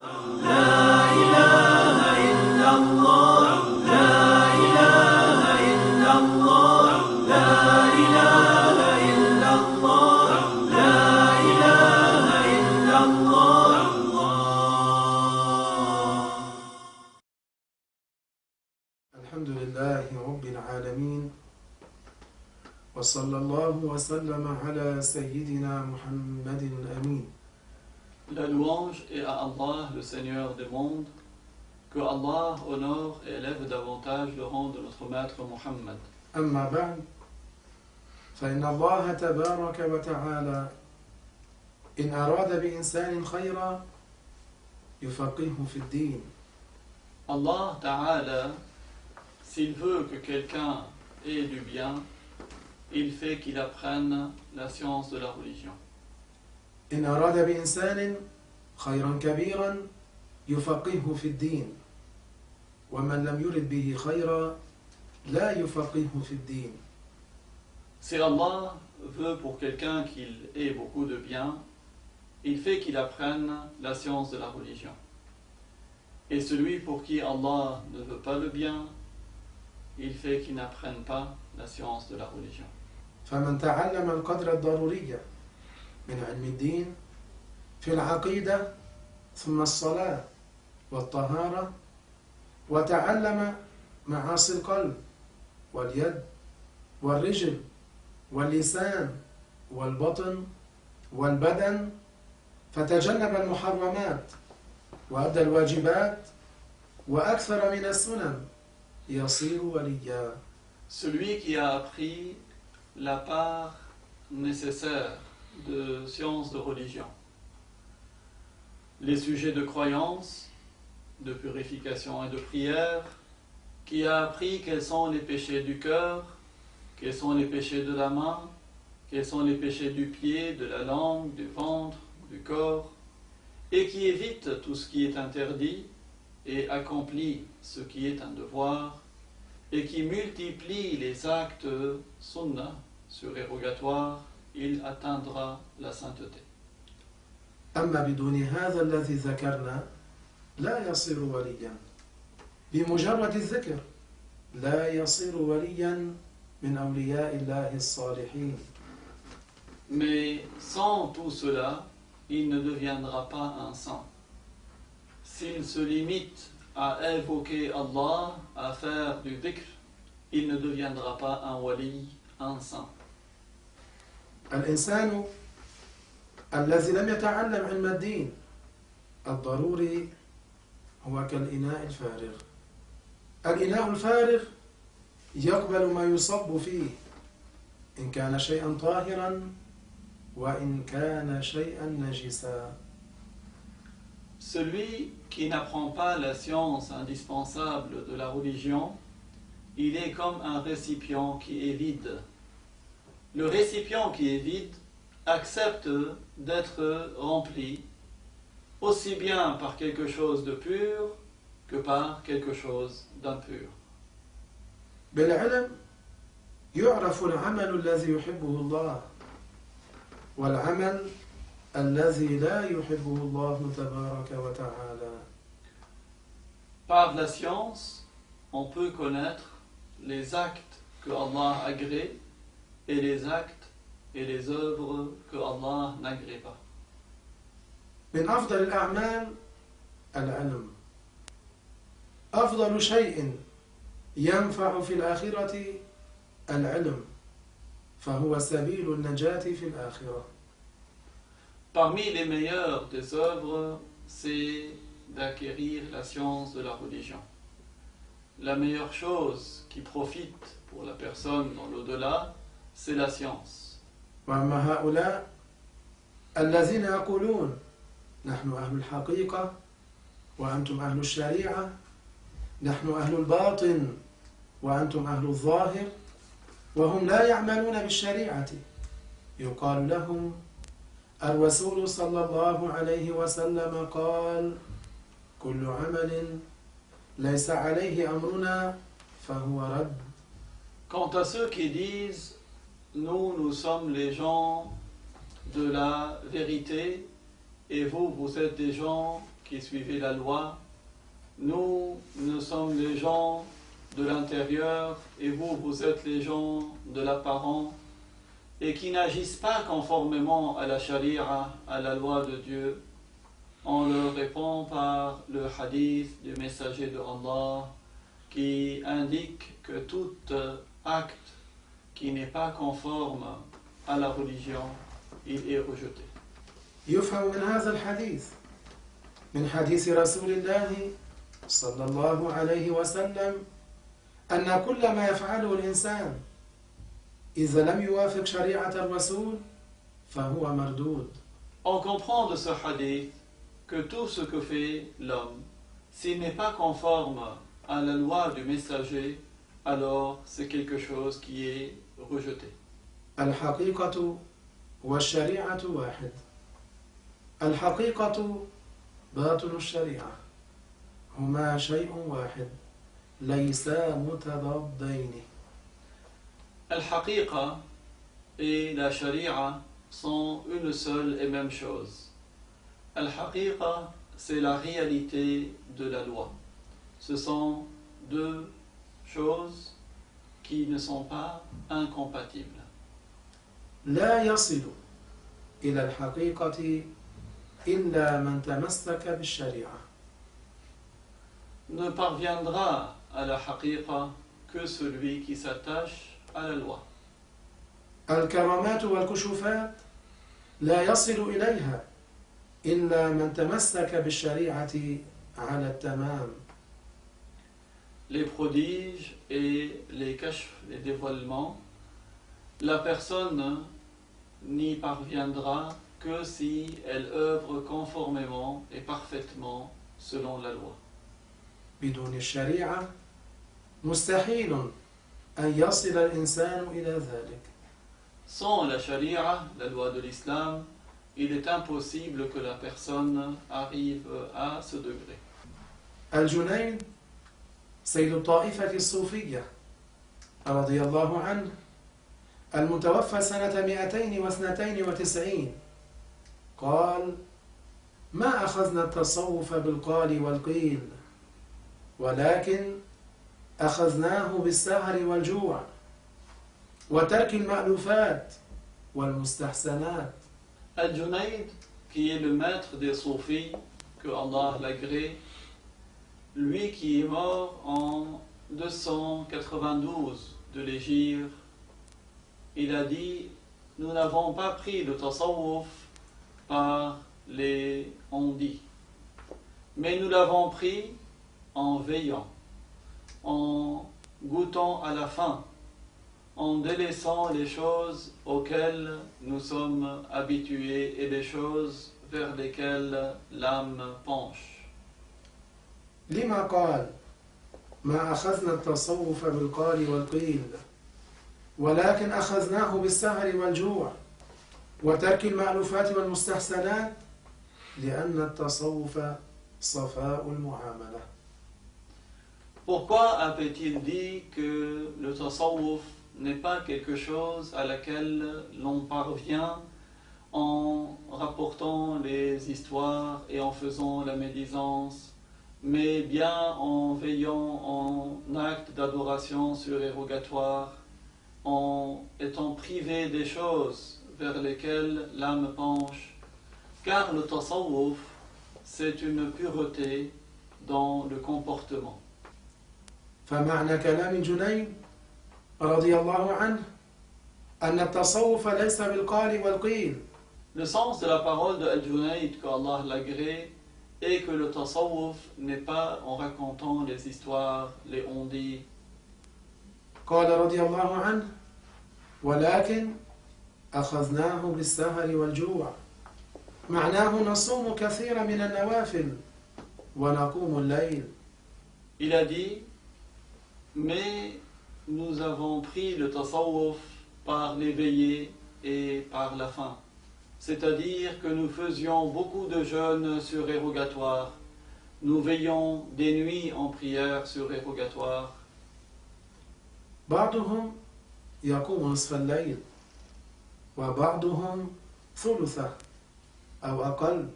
الحمد لله رب العالمين وصلى الله وسلم على سيدنا محمد الأمين. La louange est à Allah, le Seigneur des mondes, que Allah honore et élève davantage le rang de notre maître Muhammad. أما بعد فإن الله تبارك وتعالى إن أراد بإنسان خيرا يفقهه في الدين. Allah Ta'ala, s'il veut que quelqu'un ait du bien, il fait qu'il apprenne la science de la religion. إن أراد بإنسان خيرا كبيرا يفقهه في الدين ومن لم يرد به خيرا لا يفقهه في الدين. Si Allah veut pour quelqu'un qu'il ait beaucoup de bien, il fait qu'il apprenne la science de la religion. Et celui pour qui Allah ne veut pas le bien, il fait qu'il n'apprenne pas la science de la religion. فمن تعلم القدر الضروري من علم الدين في العقيدة ثم الصلاة والطهارة وتعلم معاصي القلب واليد والرجل واللسان والبطن والبدن فتجنب المحرمات وأدى الواجبات وأكثر من السنن يصير وليا. Celui qui a appris la part nécessaire de sciences de religion, les sujets de croyance, de purification et de prière, qui a appris quels sont les péchés du cœur, quels sont les péchés de la main, quels sont les péchés du pied, de la langue, du ventre, du corps, et qui évite tout ce qui est interdit et accomplit ce qui est un devoir, et qui multiplie les actes sunnah, surérogatoires, il atteindra la sainteté. أما بدون هذا الذي ذكرنا لا يصير وليا. بمجرد الذكر لا يصير وليا من أولياء الله الصالحين. Mais sans tout cela, il ne deviendra pas un saint. S'il se limite à évoquer Allah, à faire du dhikr, il ne deviendra pas un wali, un saint. الإنسان الذي لم يتعلم علم الدين الضروري هو كالإناء الفارغ. الإناء الفارغ يقبل ما يصب فيه إن كان شيئا طاهرا وإن كان شيئا نجسا. Celui qui n'apprend pas la science indispensable de la religion, il est comme un récipient qui est vide. Le récipient qui est vide accepte d'être rempli aussi bien par quelque chose de pur que par quelque chose d'impur. بالعلم يعرف العمل الذي يحبه الله والعمل الذي لا يحبه الله تبارك وتعالى. Par la science, on peut connaître les actes que Allah agrée et les actes et les œuvres que Allah n'agrée pas. من أفضل الأعمال العلم. أفضل شيء ينفع في الآخرة العلم فهو سبيل النجاة في الآخرة. Parmi les meilleures des œuvres, c'est d'acquérir la science de la religion. La meilleure chose qui profite pour la personne dans l'au-delà, c'est la science. وأما هؤلاء الذين يقولون نحن أهل الحقيقة وأنتم أهل الشريعة نحن أهل الباطن وأنتم أهل الظاهر وهم لا يعملون بالشريعة يقال لهم الرسول صلى الله عليه وسلم قال كل عمل ليس عليه أمرنا فهو رد. Quant à ceux qui disent nous sommes les gens de la vérité et vous êtes des gens qui qui suivez la loi. Nous sommes les gens de l'intérieur et vous êtes les gens de l'apparent et qui n'agissent pas conformément à la charia, à la loi de Dieu. On leur répond par le hadith du messager de Allah qui indique que tout acte qui n'est pas conforme à la religion, il est rejeté. يفهم من هذا الحديث من حديث رسول الله صلى الله عليه وسلم أن كل ما يفعله الإنسان إذا لم يوافق شريعة الرسول فهو مردود. On comprend de ce hadith que tout ce que fait l'homme, s'il n'est pas conforme à la loi du messager, alors c'est quelque chose qui est rejeté. الحقيقة والشريعة واحد. الحقيقة باطل الشريعة هما شيء واحد ليسا متضادين. Al-Haqiqa et la Sharia sont une seule et même chose. Al-Haqiqa, c'est la réalité de la loi. Ce sont deux choses qui ne sont pas incompatibles. لا يصل إلى الحقيقة إلا من تمسك بالشريعة. Ne parviendra à la Haqiqa que celui qui s'attache à la loi. الكرامات والكشوفات لا يصل إليها إلا من تمسك بالشريعة على التمام. Les prodiges et les kashf, les dévoilements, la personne n'y parviendra que si elle œuvre conformément et parfaitement selon la loi. بدون الشريعة مستحيل أن يصل الإنسان إلى ذلك. Sans la sharia, la loi de l'islam, il est impossible que la personne arrive à ce degré. الجنيد سيد الطائفة الصوفية رضي الله عنه المتوفى سنة 292 قال: ما أخذنا التصوف بالقال والقيل ولكن أخذناه بالسهر والجوع وترك المألوفات والمستحسنات. Al-Junayd, qui est le maître des soufis, que Allah l'agrée, lui qui est mort en 292 de l'Hégire, il a dit: nous n'avons pas pris le tasawwuf par les on-dit, mais nous l'avons pris en veillant, en goûtant à la faim, en délaissant les choses auxquelles nous sommes habitués et les choses vers lesquelles l'âme penche. لما قال: ما أخذنا التصوف بالقال والقيل ولكن أخذناه بالسهر والجوع وترك المألوفات والمستحسنات لأن التصوف صفاء المعاملة. Pourquoi avait-il dit que le tasawwuf n'est pas quelque chose à laquelle l'on parvient en rapportant les histoires et en faisant la médisance, mais bien en veillant en acte d'adoration surérogatoire, en étant privé des choses vers lesquelles l'âme penche, car le tasawwuf, c'est une pureté dans le comportement. فمعنى كلام جنيد رضي الله عنه أن التصوف ليس بالقال والقيل. Le sens de la parole de Al-Junayd, que Allah l'agrée, est que le tasawwuf n'est pas en racontant les histoires, les on-dit. قال رضي الله عنه: ولكن أخذناه بالسهر والجوع. معناه نصوم كثيرا من النوافل ونقوم الليل. Il a dit: mais nous avons pris le tasawwuf par l'éveillé et par la faim. C'est-à-dire que nous faisions beaucoup de jeûnes surérogatoires, nous veillons des nuits en prière surérogatoires. بعضهم يقوم نصف الليل وبعضهم ثلثه أو أقل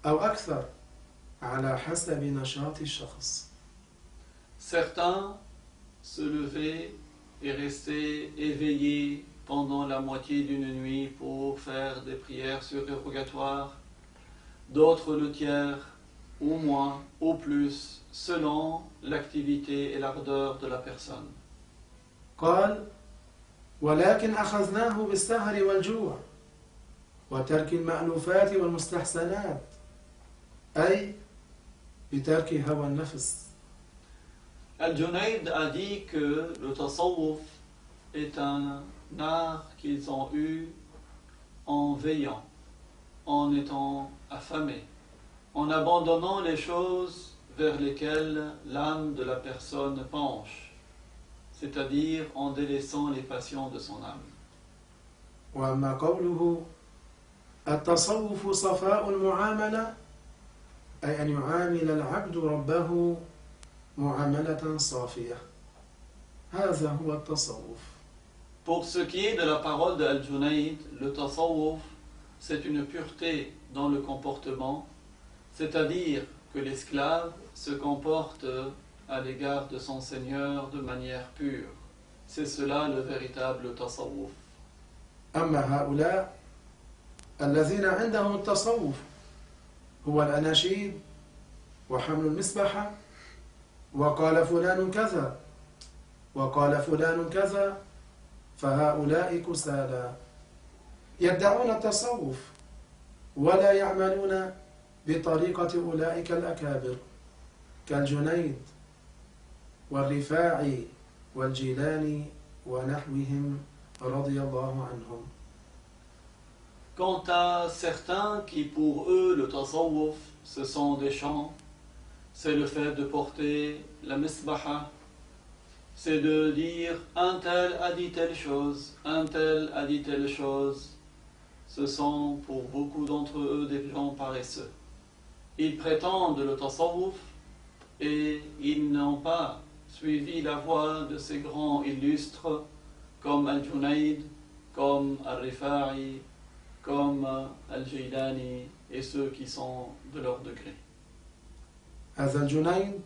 أو أكثر على حسب نشاط الشخص. Certains se levaient et restaient éveillés pendant la moitié d'une nuit pour faire des prières surérogatoires, d'autres le tiers, ou moins, ou plus, selon l'activité et l'ardeur de la personne. قال ولكن أخذناه بالسهر والجوع وترك المألوفات والمستحسنات أي بترك هوى النفس. Al-Junayd a dit que le tasawwuf est un art qu'ils ont eu en veillant, en étant affamés, en abandonnant les choses vers lesquelles l'âme de la personne penche, c'est-à-dire en délaissant les passions de son âme. وأما قوله التصوف صفاء المعاملة أي أن يعامل العبد ربه معاملة صافية هذا هو التصوف. Pour ce qui est de la parole de Al-Junayd, le tasawwuf, c'est une pureté dans le comportement, c'est-à-dire que l'esclave se comporte à l'égard de son Seigneur de manière pure. C'est cela le véritable tasawwuf. أما هؤلاء الذين عندهم التصوف هو الأناشيد وحمل المسبحة وقال فلان كذا وقال فلان كذا فهؤلاء كسالى يدعون التصوف ولا يعملون بطريقة أولئك الأكابر كالجنيد والرفاعي والجيلاني ونحوهم رضي الله عنهم. Quant à certains qui pour eux le tasawwuf ce sont des chants, c'est le fait de porter la misbaha, c'est de dire un tel a dit telle chose, un tel a dit telle chose. Ce sont pour beaucoup d'entre eux des gens paresseux. Ils prétendent le tasawwuf et ils n'ont pas suivi la voie de ces grands illustres comme Al-Junayd, comme Al-Rifa'i, comme Al-Jilani et ceux qui sont de leur degré. هذا الجنيد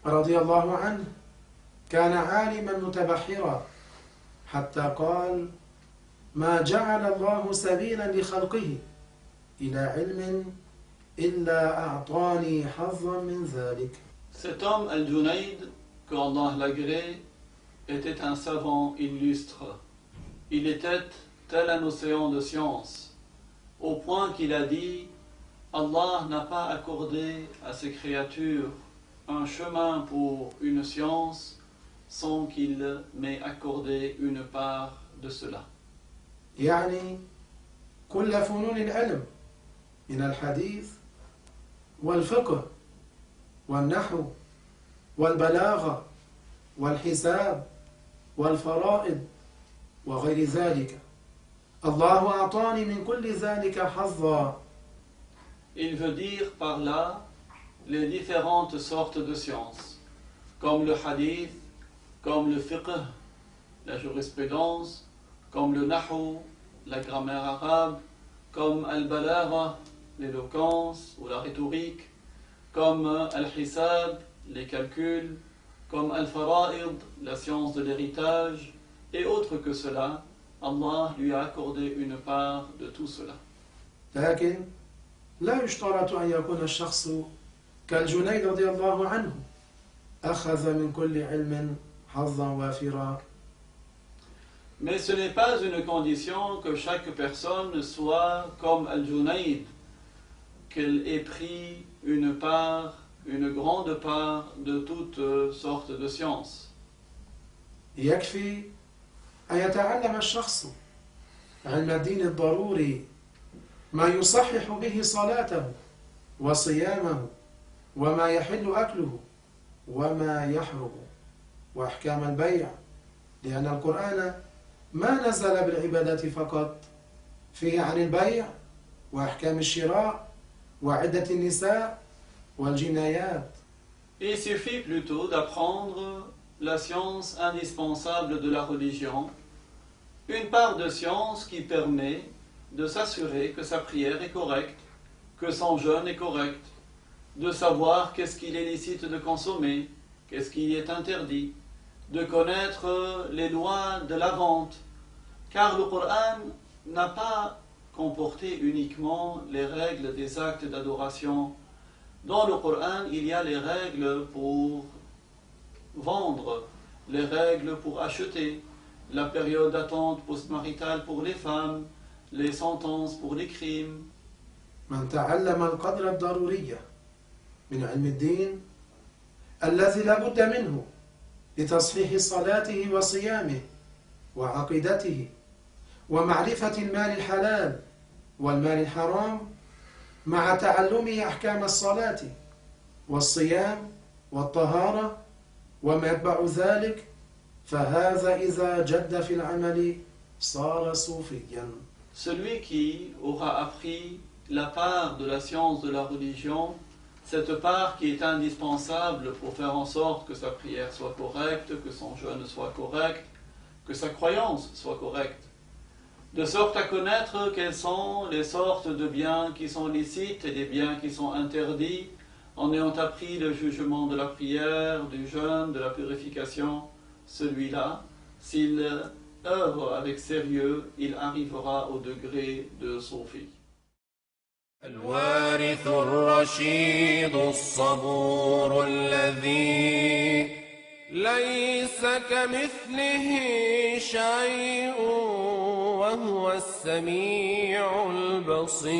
رضي الله عنه كان عالما متبحرا حتى قال ما جعل الله سبيلا لخلقه إلى علم إلا أعطاني حظا من ذلك. Cet homme Al-Junayd, que Allah l'agrée, était un savant illustre. Il était tel un océan de science, au point qu'il a dit Allah n'a pas accordé à ses créatures un chemin pour une science sans qu'il m'ait accordé une part de cela. يعني كل فنون العلم من الحديث والفقه والنحو والبلاغة والحساب والفرائض وغير ذلك الله أعطاني من كل ذلك حظا. Il veut dire par là les différentes sortes de sciences, comme le hadith, comme le fiqh, la jurisprudence, comme le nahu, la grammaire arabe, comme al-balagha, l'éloquence ou la rhétorique, comme al-hisab, les calculs, comme al-fara'id, la science de l'héritage, et autres que cela. Allah lui a accordé une part de tout cela. لكن لا يشترط أن يكون الشخص كالجنيد رضي الله عنه أخذ من كل علم حظا وافرا. Mais ce n'est pas une condition que chaque personne soit comme Al-Junayd, qu'elle ait pris une part, une grande part de toutes sortes de sciences. يكفي أن يتعلم الشخص علم الدين الضروري ما يصحح به صلاته وصيامه وما يحل أكله وما يحرم وأحكام البيع لأن القرآن ما نزل بالعبادات فقط فيه عن البيع وأحكام الشراء وعدة النساء والجنايات. Il suffit plutôt d'apprendre la science indispensable de la religion, une part de science qui permet de s'assurer que sa prière est correcte, que son jeûne est correct, de savoir qu'est-ce qu'il est licite de consommer, qu'est-ce qui est interdit, de connaître les lois de la vente, car le Coran n'a pas comporté uniquement les règles des actes d'adoration. Dans le Coran, il y a les règles pour vendre, les règles pour acheter, la période d'attente postmaritale pour les femmes, les sentences pour les crimes. من تعلم القدر الضروري من علم الدين الذي لا بد منه لتصحيح صلاته وصيامه وعقيدته ومعرفة المال الحلال والمال الحرام مع تعلمه أحكام الصلاة والصيام والطهارة وما يتبع ذلك فهذا إذا جد في العمل صار صوفيا. Celui qui aura appris la part de la science de la religion, cette part qui est indispensable pour faire en sorte que sa prière soit correcte, que son jeûne soit correct, que sa croyance soit correcte, de sorte à connaître quelles sont les sortes de biens qui sont licites et des biens qui sont interdits, en ayant appris le jugement de la prière, du jeûne, de la purification. Celui-là, s'il œuvre avec sérieux, il arrivera au degré de Soufi. الوارث الرشيد الصبور الذي ليس كمثله شيء وهو السميع البصير